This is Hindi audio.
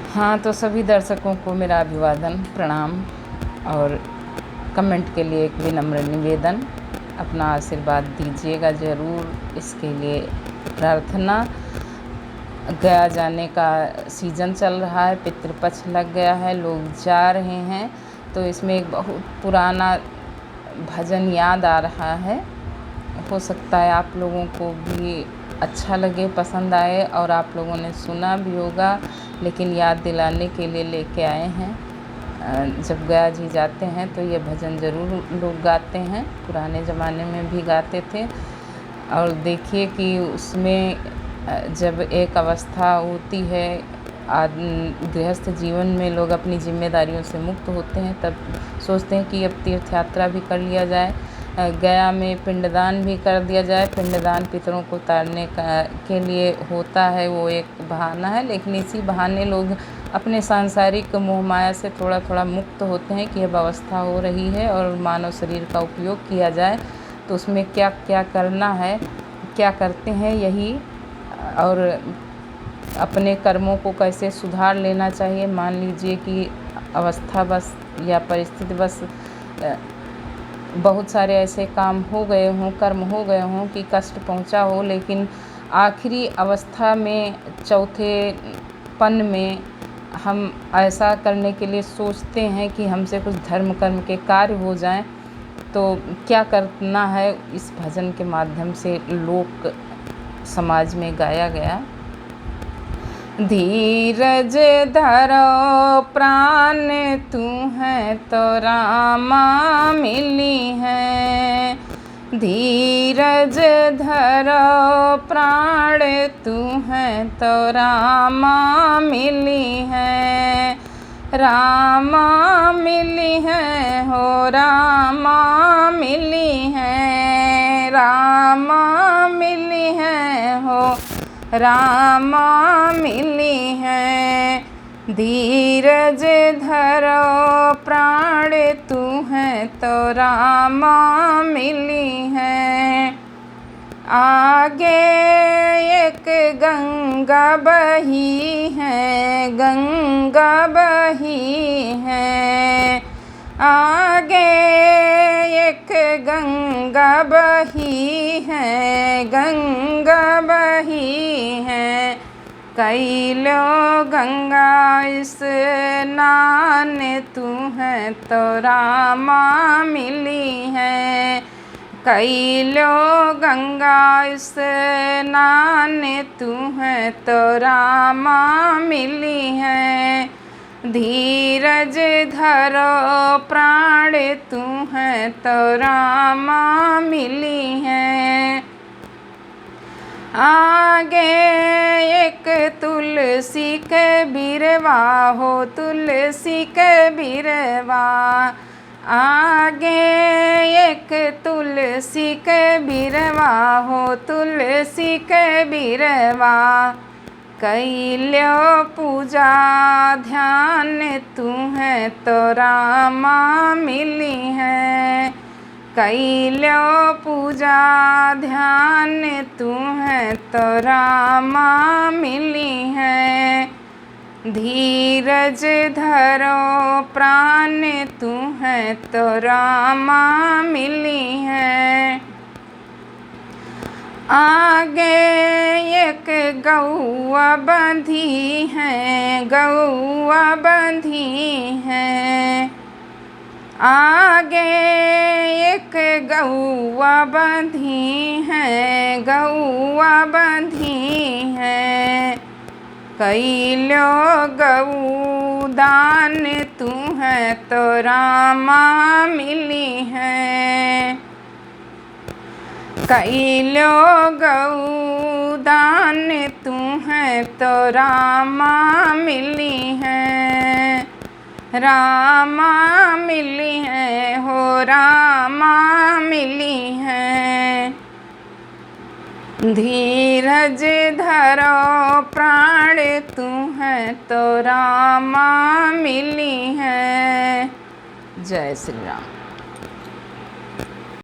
हाँ, तो सभी दर्शकों को मेरा अभिवादन, प्रणाम और कमेंट के लिए एक विनम्र निवेदन, अपना आशीर्वाद दीजिएगा ज़रूर। इसके लिए प्रार्थना। गया जाने का सीज़न चल रहा है, पितृपक्ष लग गया है, लोग जा रहे हैं, तो इसमें एक बहुत पुराना भजन याद आ रहा है। हो सकता है आप लोगों को भी अच्छा लगे, पसंद आए और आप लोगों ने सुना भी होगा, लेकिन याद दिलाने के लिए लेके आए हैं। जब गया जी जाते हैं तो ये भजन ज़रूर लोग गाते हैं, पुराने ज़माने में भी गाते थे। और देखिए कि उसमें जब एक अवस्था होती है गृहस्थ जीवन में, लोग अपनी जिम्मेदारियों से मुक्त होते हैं, तब सोचते हैं कि अब तीर्थ यात्रा भी कर लिया जाए, गया में पिंडदान भी कर दिया जाए। पिंडदान पितरों को तारने के लिए होता है, वो एक बहाना है, लेकिन इसी बहाने लोग अपने सांसारिक मोह माया से थोड़ा थोड़ा मुक्त होते हैं कि अब अवस्था हो रही है और मानव शरीर का उपयोग किया जाए, तो उसमें क्या क्या करना है, क्या करते हैं यही, और अपने कर्मों को कैसे सुधार लेना चाहिए। मान लीजिए कि अवस्था बस या परिस्थिति बस बहुत सारे ऐसे काम हो गए हों, कर्म हो गए हों कि कष्ट पहुंचा हो, लेकिन आखिरी अवस्था में, चौथे पन में हम ऐसा करने के लिए सोचते हैं कि हमसे कुछ धर्म कर्म के कार्य हो जाएं, तो क्या करना है इस भजन के माध्यम से लोक समाज में गाया गया। धीरज धरो प्राण तू है तो रामा मिली है। धीरज धरो प्राण तू है तो रामा मिली है। रामा मिली है हो, रामा मिली है, रामा मिली है हो, रामा मिली है। धीरज धरो प्राण तू है तो रामा मिली है। आगे एक गंगा बही है, गंगा बही है। आगे एक गंगा बही है, गंगा बही है। कई लोग गंगा स्नान तू है तो रामा मिली है। कई लोग गंगा स्नान तू है तो रामा मिली है। धीरज धरो प्राण तू है तो रामा मिली है। आगे एक तुलसी के बिरवा हो, तुलसी के बिरवा। आगे एक तुलसी के बिरवा हो, तुलसी के बिरवा। कैल्यो पूजा ध्यान तू है तो रामा मिली है। कैल्यो पूजा ध्यान तू है तो रामा मिली है। धीरज धरो प्राण तू है तो रामा मिली है। आगे एक गौआ बंधी है, गौआ बंधी है। आगे एक गौआ बंधी है, गौआ बंधी है। कई लोग गऊ दान तू है तो रामा मिली है। कई लोग गऊ दान तू है तो रामा मिली है। रामा मिली है हो, रामा मिली है। धीरज धरो प्राण तू है तो रामा मिली है। जय श्री राम।